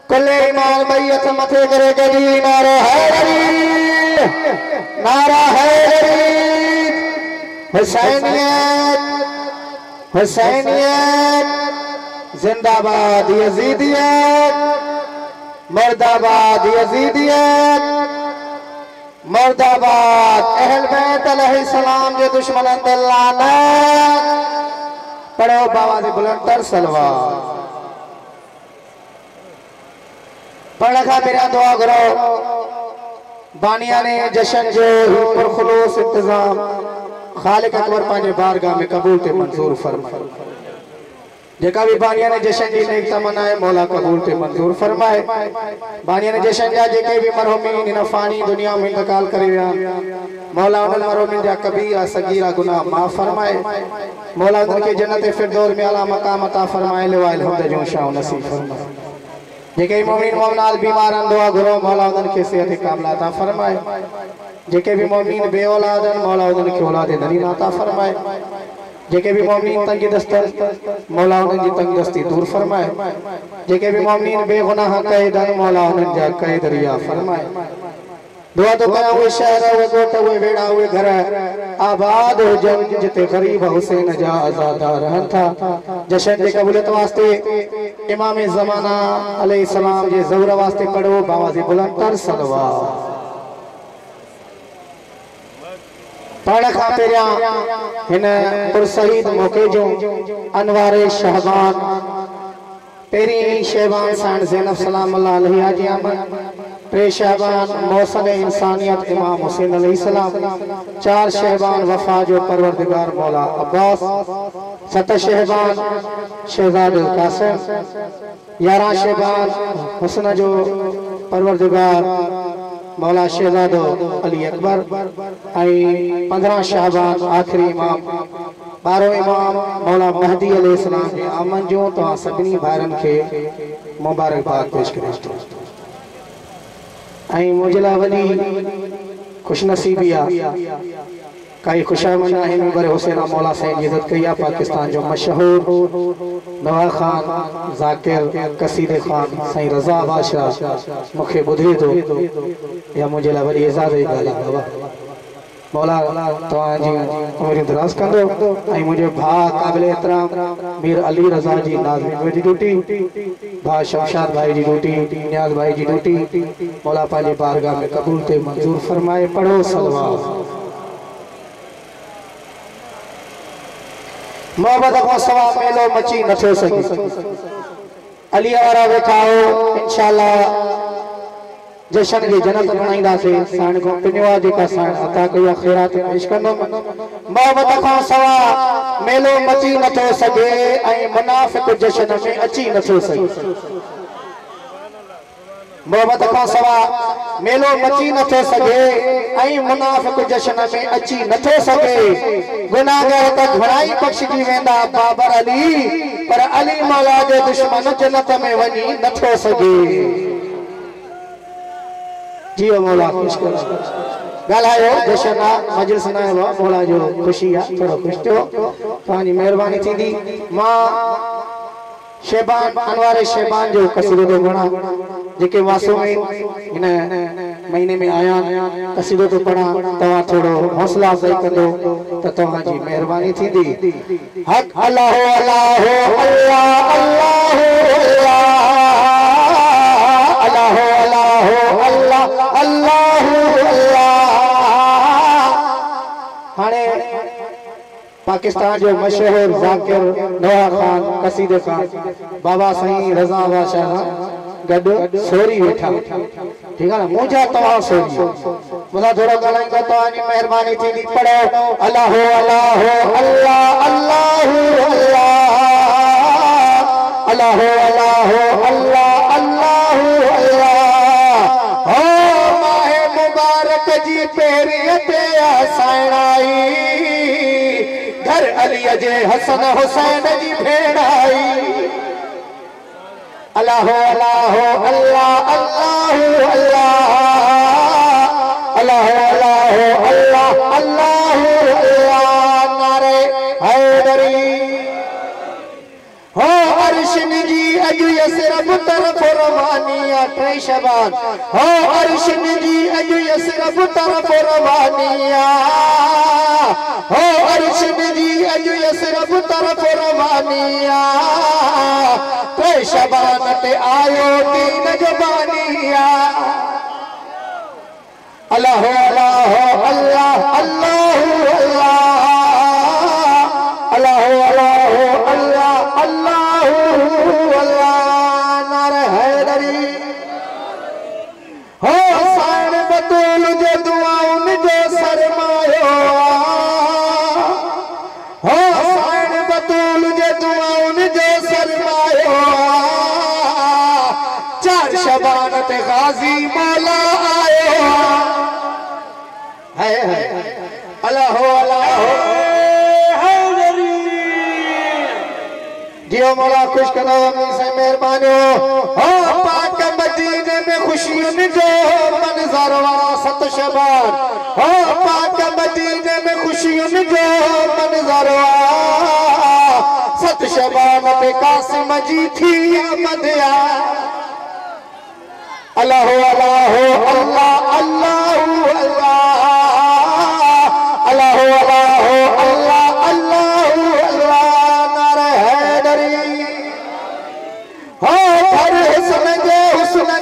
कुल्ले ईमान मैयत मथे करे गली नारा हैदरी नारा हैदरी हुसैनियत हुसैनियत जिंदाबाद यजीदियत मुर्दाबाद यजीदियत मुर्दाबाद अहल बैत अलैहिस्सलाम के दुश्मन लानत। पढ़ो बाबा से बुलंद तर सलवार पढ़ा खा मेरा दुआ करो। बानिया ने जश्न जो पुरखुलूस इंतजाम खालिक अकबर पांचे बारगाह में कबूल ते मंजूर फरमाए। जेका भी बानिया ने जश्न जी ने तमन्ना है मौला कबूल ते मंजूर फरमाए। बानिया ने जश्न जा जेके भी मरहुमीन इन फानी दुनिया में इंतकाल करे मौला उन मरहुमीन जा कबीरा सगीरा गुनाह माफ फरमाए। मौला उनके जन्नत फिरदौस में आला मकाम अता फरमाए। लेवाइल हमद जो शाह नसीब फरमाए। जेके मोमिन मोमिनात बीमारन दुआ करो मौला उनके सेहत कामला अता फरमाए। जेके भी मोमिन बे औलादन मौला उनके औलाद नरीन अता फरमाए। जेके भी मोमिन तंग दस्त मौला उनकी तंग दस्ती दूर फरमाए। जेके भी मोमिन बेगुनाह कैदन मौला उन जा कैद रिया फरमाए। दुआ तो करा हुए शहर हुए गोट हुए वेड़ा हुए घर आबाद हो जन जिते गरीब हुसैन जा आजादा रहन था। जश्न के कबूलियत वास्ते इमाम ज़माना अलैहिस्सलाम जे ज़ौर वास्ते पढ़ो बावाज़ी बुलंद तर सलवात। पढ़ खा पेरिया हिन पुरसईद मौके जो अनवारे शहबान पेरी शहबान साण ज़ैनब सलाम अल्लाह अलैहा जी आमद। टे शहबान मौसन इंसानियत इमाम हुसैन अलैहिस्सलाम। चार शहबान वफा जो परवरदिगार मौला अब्बास। सत शहबान शहजाद कासिम। 11 शहबान हुस्न जो परवरदिगार मौला शहजादो अली अकबर। 15 शहबान आखिरी इमाम 12 इमाम मौला महदी अलैहिस्सलाम के आमन जो तो सभी भाइरन के मुबारकबाद पेश करे। मुझला वली खुशनसीबिया कई खुशामना है मेरे हुसैन मौला से इज्जत किया पाकिस्तान जो मशहूर नवा खान जाकिर कसीदे खान सही रजा बादशाह मुखे बुधे दो या मुझे वली इजाजत गाली बाबा मौला तो जी उम्र दराज कंदो। मुझे भा काबिल एहतराम मीर अली रजा जी नाज़मीन जी ड्यूटी भा शमशाद भाई जी ड्यूटी नियाज भाई जी ड्यूटी मौला पाजी बारगाह में कबूल ते मंजूर फरमाए। पढ़ो सलवात। मोहब्बत को सवा मेलो मची न थो सके। अली वारा वेठाओ इंशाअल्लाह जश्न की जन्नत बनाईंदा से साण को पिनवा जेका साण अता कया खैरात पेश कंदो। मोहब्बत को सवा मेलो मची न थो सके ऐं मुनाफिक जश्न में अची न थो सके। मोहब्बत को सवा मेलो मची न थो सके ऐं मुनाफिक जश्न में अची न थो सके। गुनाहगार त घणाई बख्शजी वेंदा बाबर अली पर अली मौला जो दुश्मन जन्नत में वनी न थो सके। जियो मौला खुश कर गालायो जश्न मजलिस ना मौला जो खुशी है थोड़ा खुश थियो तानी मेहरबानी थींदी। मां शहबान अनवारे शहबान जो कसीदो तो पढ़ा जेके मासूमिन इन महीने में आया कसीदो तो पढ़ा तवा थोड़ो हौसला अफजाई कंदो त तवा जी मेहरबानी थींदी। हक अल्लाह अल्लाह अल्लाह अल्लाह अल्लाह अल्लाह अल्लाह हाने पाकिस्तान जो मशहूर जाकिर नवा खान कसीदे खान बाबा सही रजा बादशाह गड सोरी वेठा ठीक है ना मुझा तवा सोरी मुझा थोड़ा गालाइंदा तवानी मेहरबानी थी। पढ़ो अल्लाह अल्लाह अल्लाह अल्लाह अल्लाह अल्लाह अल्लाह अल्लाह अल्लाह हो माहे मुबारक जी पेरियत आसाई घर अली जे हसन हुसैन जी भेड़ाई। अल्लाह अल्लाह अल्लाह अल्लाह अल्लाह अल्लाह अल्लाह अल्लाह अल्लाह नारे हैदरी हो अर्श जी यसरब तरफ रवानिया टे शबान हो अर्श जी अज यसरब तरफ रवानिया हो अर्श जी अज यसरब तरफ रवानिया टे शबान ते आयो दीन जबानिया अल्लाह अल्लाह अल्लाह अल्लाह अल्लाह अल्लाह अल्लाह अल्लाह अल्लाह नारे हैदरी हो साण बतूल जो दुआउन जो सरमायो हो साण बतूल जो दुआउन जो सरमायो चार शबान ते गाजी मौला आयो है अल्लाह अल्लाह जियो मौला खुश करो से मेहरबानी हो पाक मदीने में खुशियों जो मंजर वाला सत शबान हो पाक मदीने में खुशियों जो मंजर वाला सत शबान पे कासिम जी थी मदिया अल्लाह अल्लाह अल्लाह अल्लाह अल्लाह अल्लाह अल्लाह अल्लाह अल्लाह नारे हैदरी हो हर हुस्न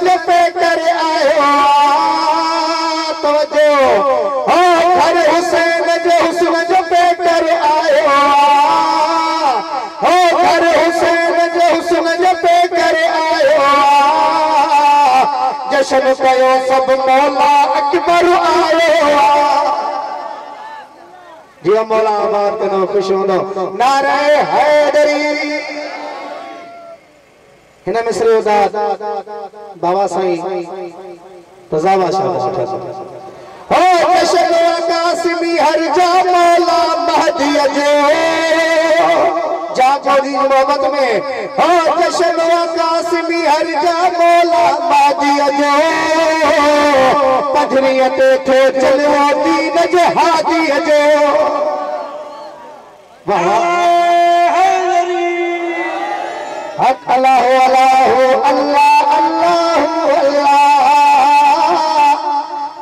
जो पे कर आयो तवज्जो हो हर हुसैन जो हुस्न जो पे कर आयो हो हर हुसैन जो हुस्न जो पे कर आयो जशन कयो सब मौला अकबर आयो जी मौला आबाद कनो खुश होंदो नारे हैदरी हिन मिसरे उदात बाबा साईं तजावा शाबाश हो जशन कासिमी हर जा मौला महदी जो जागोरी मोहब्बत में हो जशन कासिमी हर जा मौला महदी जो पधरियत थो चलो दीन जो हादी जो वाह हक अल्लाह अल्लाह अल्लाह अल्लाह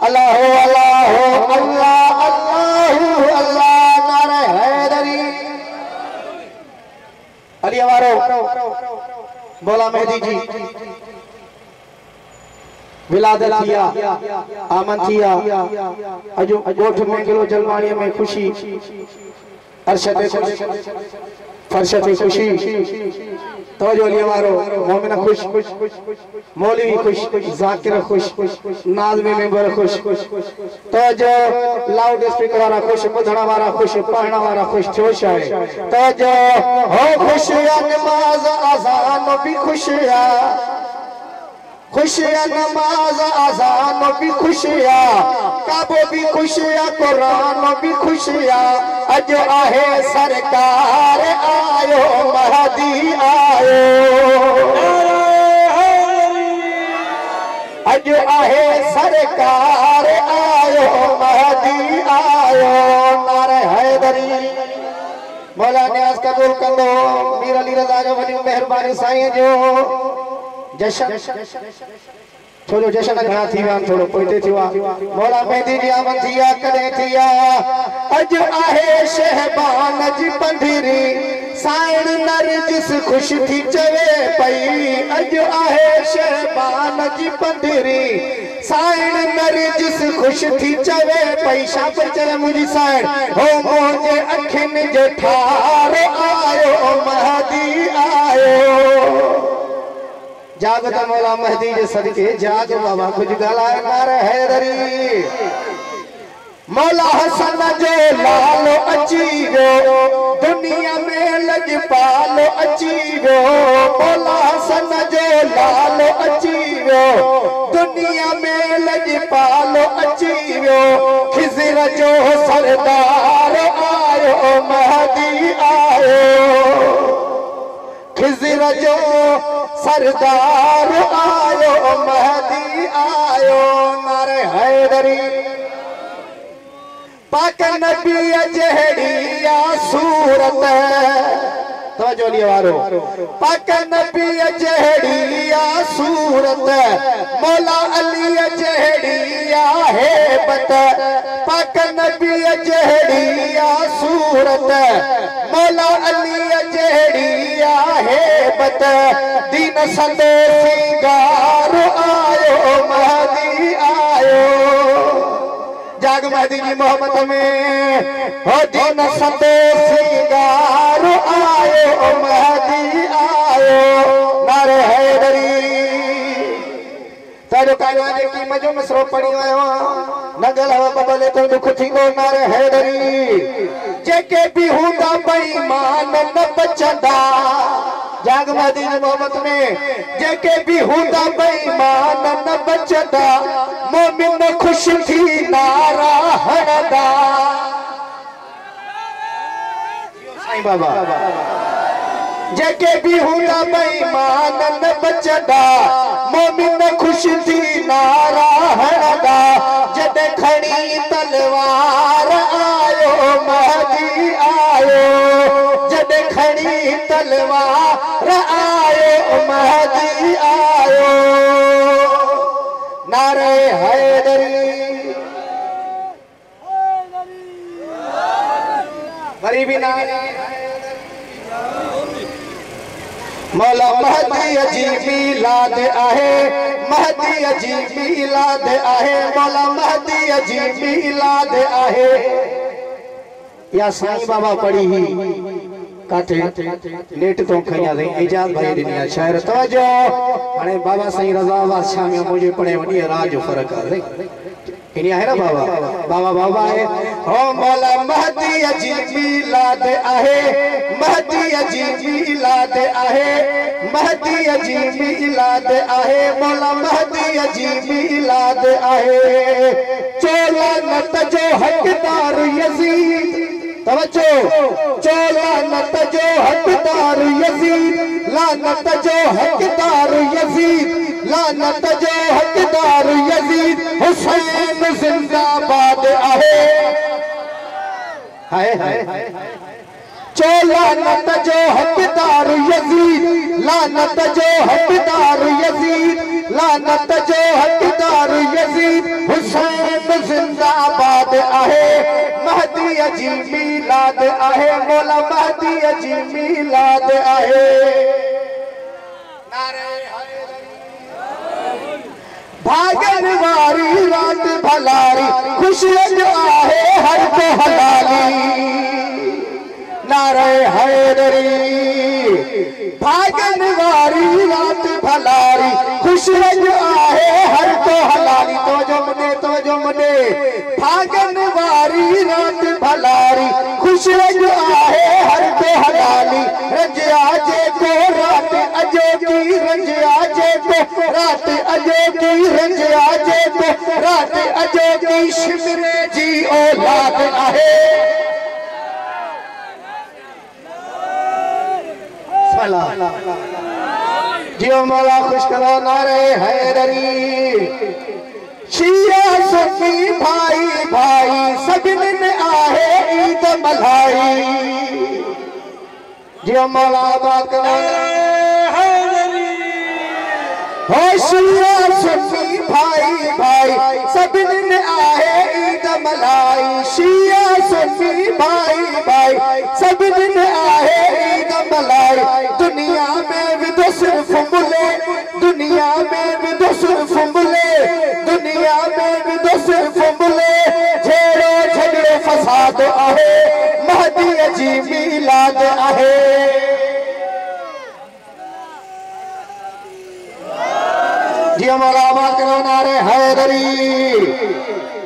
अल्लाह अल्लाह अल्लाह अल्लाह अल्लाह नारे हैदरी अली हमारो मौला मेहदी जी विलादत थिया आमन थिया अजो गोठ में किलो जलवाणी में खुशी अरशद फरशत खुशी तवज्जो लिए मारो मोमिन खुश मौलवी खुश जाकिर खुश नाज़मी मेंबर खुश तवज्जो लाउड स्पीकर वाला खुश बुधण वाला खुश पढ़ण वाला खुश थियो शाय तवज्जो हो खुश या नमाज अज़ान भी खुश या खुशिया नमाज अज़ान भी खुशिया काबो भी खुशिया कुरान भी खुशिया अज आहे सरकार आयो महदी आयो अज आहे सरकार आयो महदी आयो नारे हैदरी मौला न्याज़ कबूल कंदो मीर अली रज़ा जो वॾी मेहरबानी साईं जो जशन छोड़ो जशन घणा थी विया थोड़ो पोइते थियो मौला मेहदी जी आमन थिया कॾहिं थिया अज आहे शहबान जी पंधिरी साइण नरजिस खुश थी चवे पई अज आहे शहबान जी पंधिरी साइण नरजिस खुश थी चवे पई शाप चवे मुंहिंजी साइण हो मुंहिंजे अखियुनि जो ठार आयो महदी आयो जागो त मौला महदी जे सदके जागो बाबा कुछ गलाए नारे हैदरी मौला हसन जो लालो अची वियो दुनिया में लजपालो अची वियो मौला हसन जो लालो अची वियो दुनिया में लजपालो अची वियो खिज़र जो सरदार आयो महदी आयो खिज़र जो सरदार आयो महदी आयो नारे हैदरी पाक नबी जहड़ी या सूरत तवज्जो लिए वारो पाक नबी जहड़ी दीन संदेसी गारो आयो महदी आयो जाग महदी जी मोहब्बत में हो दीन संदेसी गारो आयो महदी आयो नारे हैदरी ताजो कायवाने की मजो में सरो पड़ी आयो नगल हवा बबले तो दुख थींदो नारे हैदरी जेके भी हुंदा बेईमान न बचंदा जाग महदी मोहब्बत में जेके भी हुंदा बेईमान न बचंदा मोमिन खुश थी नारा हणदा साईं बाबा जेके भी हुंदा बेईमान न बचंदा मोमिन खुश थी नारा हणदा जॾहिं खणी तलवार आयो महदी आयो जॾहिं खणी तलवार आयो महदी आयो नारे हैदरी गरीबी नारे मौला महदी अजी मिलाद आहे महदी अजी मिलाद आहे मौला महदी अजी मिलाद आहे या साईं बाबा पढ़ी ही काटे नेट तो खया दे इजाज भाई दुनिया शायर तवजो हाने बाबा साईं रजा बादशाह में मुझे पढ़े वडी राज जो फर्क है इनी है ना बाबा बाबा बाबा है ओ मौला महदी अजी मिलाद आहे महदी अजी मिलाद आहे महदी अजी मिलाद आहे मौला महदी अजी मिलाद आहे चोला नत जो हकदार यजीद तवज्जो चोला नत जो हकदार यजीद लानत जो हकदार यजीद लानत जो हकदार यजीद हुसैन जिंदाबाद आहे हाय हाय चोला नत जो हकदार यजीद लानत जो हकदार यजीद लानत जो हकदार यजीद हुसैन जिंदाबाद आहे महदी अजी मिलाद आहे मौला महदी अजी मिलाद आहे नारे भागन वारी रात भलारी खुशियत आहे हर को हलाली नारे हैदरी भागन वारी रात भलारी खुशियत आहे हर को हलाली तो जो मुने भागन वारी रात भलारी खुशियत आहे हर को हलाली रज आजे को रात अजो की रज आजे को रात अजो की रज आजे को रात अजो की शिमरे जी औलाद आहे जियो मौला खुश करो नारे हैदरी शिया सुन्नी भाई भाई सभिन आहे ईद मल्हाई जियो मौला बात करो हो शिया सुन्नी भाई भाई सभिन आहे ईद मल्हाई शिया सुन्नी भाई भाई सभिन आहे ईद मल्हाई दुनिया में भी तो सिर्फ मुले दुनिया में भी तो सिर्फ मुले दुनिया में भी तो सिर्फ मुले झेड़ो झगड़ो फसाद आहे महदी अजी मिलाद आहे जी हमारा बात करो नारे हैदरी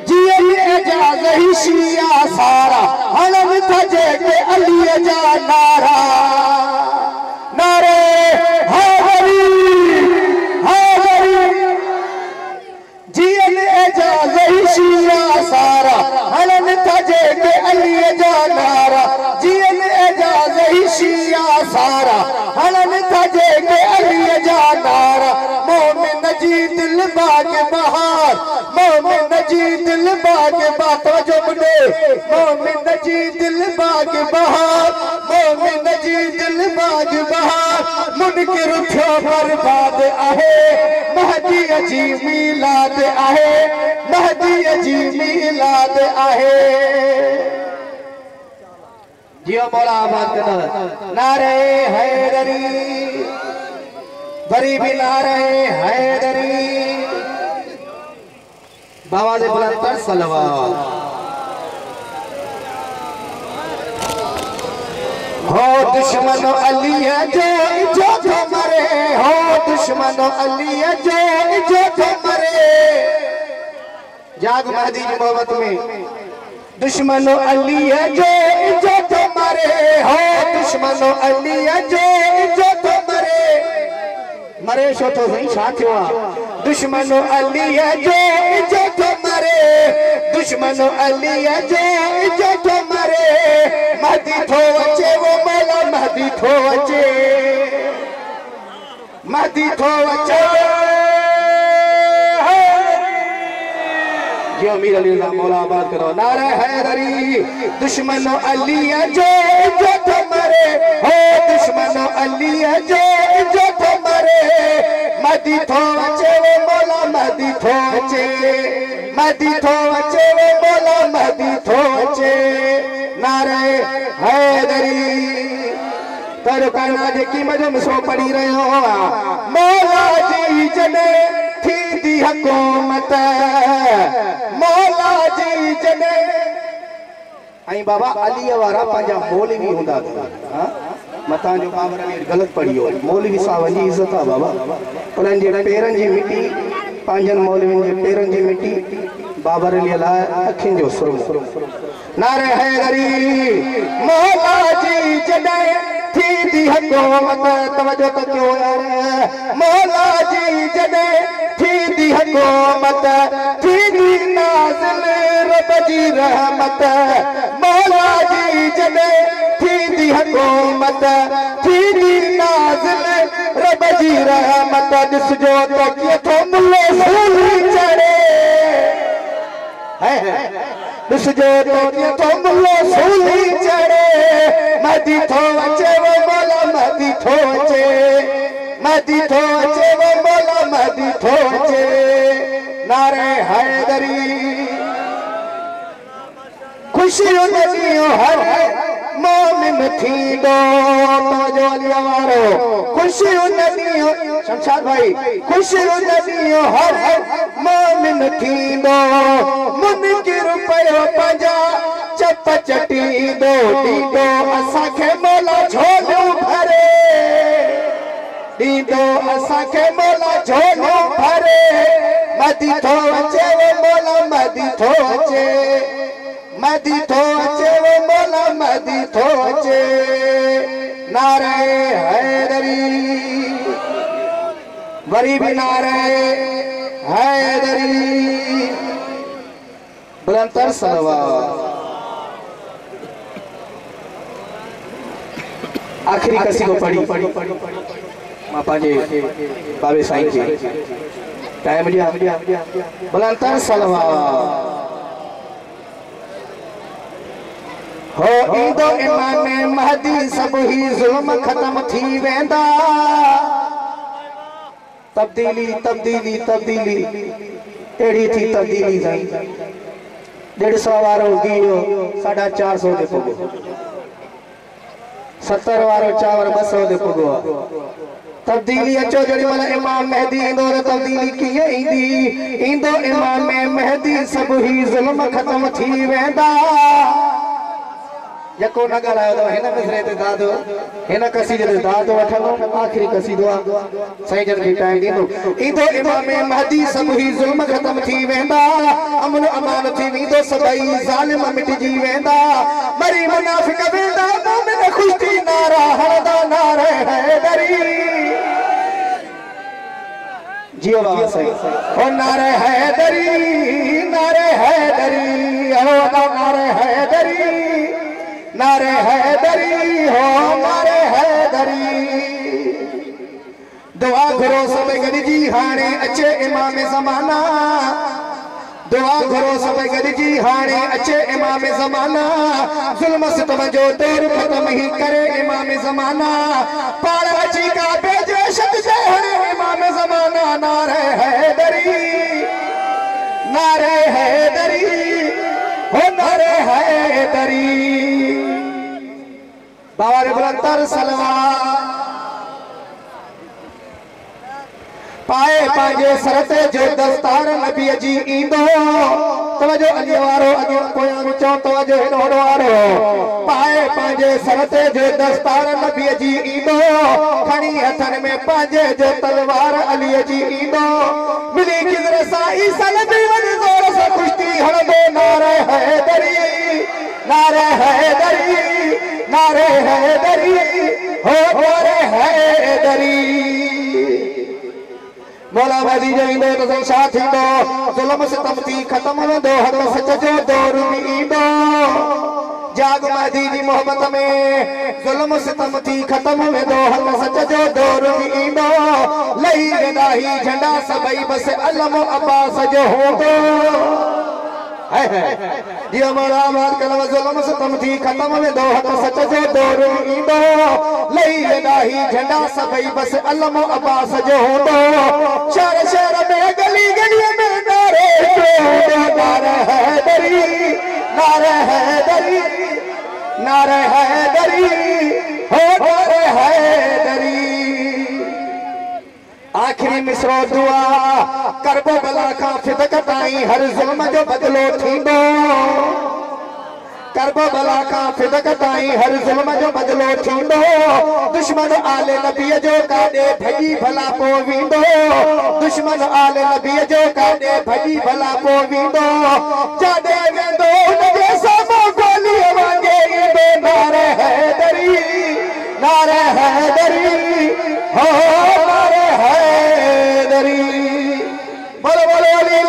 जी एजाज ही शिया सारा हलम थजे के अली जा नारा नारे हैदरी हैदरी जी एजाज ही शिया सारा हलम थजे के अली जा नारा जी एजाज ही शिया सारा हलम थजे के अली जा नारा मोमिन जी दिल बाग बहार मोमिन जी दिल बाग बातो जुमने मोमिन जी दिल बाग बहार मोमिन जी दिल बाग बहार मुनकिर थो बर्बाद आहे महदी अजी मिलाद आहे महदी अजी मिलाद आहे जियो मौला आबाद करना नारे हैदरी वरी भी नारे हैदरी बाबा दे बुलंद सलवात हो दुश्मन अली है जो मरे हो दुश्मन अली है जो मरे जाग महदी मोहब्बत में दुश्मन अली है जो मरे हो दुश्मन अली है जो मरे मरे शो तो सही साथ हुआ दुश्मन अली है जो मरे दुश्मन अली है जो मरे महदी थो अचे वो मौला महदी थो अचे महदी थो अचे जो अमीर अली मौला आबाद करो नारे हैदरी दुश्मन अली है जो मरे हो दुश्मन अली है जो मरे महदी थो अचे वो मौला महदी थो अचे महदी थो अचे वो मौला महदी थो अचे नारे हैदरी तर कहना जे की मजम सो पड़ी रहो मौला जी जने थी दी हुकूमत मौला जी जने आई बाबा अली वारा पंजा मौलवी हुंदा हां मता जो बाबर अली गलत पढ़ियो मौलवी साहब जी इज्जत आ बाबा उनन जे पेरन जी मिट्टी पंजन मौलवी जे पेरन जी मिट्टी बाबर अली ला अखिन जो सुरम नारे हैदरी मौला जी जने थी दी हुकूमत तवज्जो तो क्यों यार मौला जी जने थी दी हुकूमत थी दी नाज़िल रब जी रहमत मौला जी जने थी दी हुकूमत थी दी नाज़िल रब जी रहमत दिसजो तो के थो मुल्ले सूली चढ़े है दिसजो तो के थो मुल्ले सूली चढ़े महदी थो अचे वो मौला महदी थो अचे महदी थो अचे वो मौला महदी थो अचे नारे हैदरी खुशी नदियों हर मोमिन थी दो जो अली वारो खुशी नदियों शमशाद भाई खुशी नदियों हर मोमिन थी दो मुनकिर पयो पंजा चप चटी दो दीदो असा के मौला झोलो भरे दीदो असा के मौला झोलो भरे महदी थो अचे वो मौला महदी थो अचे महदी थो अचे वो मौला महदी थो अचे नारे हैदरी वरी भी नारे हैदरी बुलंद सलवात आखिरी कसी को पढ़ी मां पाजे बाबे साईं के टाइम लिया बुलंद सलवात हो ईंदो इमाम महदी सब ही जुल्म खत्म थी वेंदा तब्दीली तब्दीली तब्दीली एड़ी थी तब्दीली साईं 150 वारो गियो 450 दे पुगो 70 वारो चावर 200 दे पुगो तब्दीली अचो जड़ी मला इमाम मेहदी इंदो तब्दीली किए इंदो इमाम मेहदी सब ही जुल्म खत्म थी वेंदा यको न गलायो तो हिन मिसरे ते दादो हिन कसीदे ते दादो वठनो आखिरी कसीदो सही जन के टाइम दींदो इंदो इमाम मेहदी सब ही जुल्म खत्म थी वेंदा अमन अमान थी वेंदो सभई जालिम मिटजी वेंदा मरी मुनाफिक वेंदा मोमिन खुश थी नारा हरदा नारे हैदरी जियो बाबा सही ओ नारे हैदरी ओ नारे हैदरी नारे हैदरी हो नारे हैदरी दुआ करो सब गॾिजी हाणे अचे इमाम ज़माना दुआ करो सब गॾिजी हाणे अचे इमाम ज़माना ज़ुल्म सितम जो दौर ख़त्म ही करे इमाम ज़माना पाण अची का बेजे शत जे हाणे इमाम ज़माना नारे हैदरी हो नारे हैदरी बाबा रे बुलंद सलवात पाए पांजे सरते जो दस्तार नबी जी ईंदो तवजो अली वारो अगे कोया विचो तवजो हेडो वारो पाए पांजे सरते जो दस्तार नबी जी ईंदो खणी हथन में पांजे जो तलवार अली जी ईंदो मिली किधर साई सनबी वन जोर से कुश्ती हणदो नारे हैदरी नारे हैदरी नारे हैदरी हो नारे हैदरी मौला मदी जो तो सही साथ ईंदो ज़ुल्म सितम थी खत्म वेंदो हक सच जो दौर ईंदो जाग मदी जी मोहब्बत में ज़ुल्म सितम थी खत्म वेंदो हक सच जो दौर ईंदो लही वेंदा ही झंडा सभई बस अलम अब्बास जो होंदो है दिया मौला बात कलम ज़ुल्म सितम थी खत्म वेंदो हक सच जो दौर ईंदो लही वेंदा ही झंडा सभई बस अलम अब्बास जो होंदो शहर शहर में गली गली में नारे नारे हैदरी नारे हैदरी नारे हैदरी हो नारे हैदरी आखिरी मिसरो दुआ करबो बला का फिदक ताई हर जुल्म जो बदलो थींदो करबो बला का फिदक ताई हर जुल्म जो बदलो थींदो दुश्मन आले नबी जो काडे भजी भला पो वींदो दुश्मन आले नबी जो काडे भजी भला पो वींदो जाडे वेंदो उनजे सामो गोली वांगे ईंदो नारे हैदरी नारे हैदरी हो नारे हैदरी बोलो बोलो अली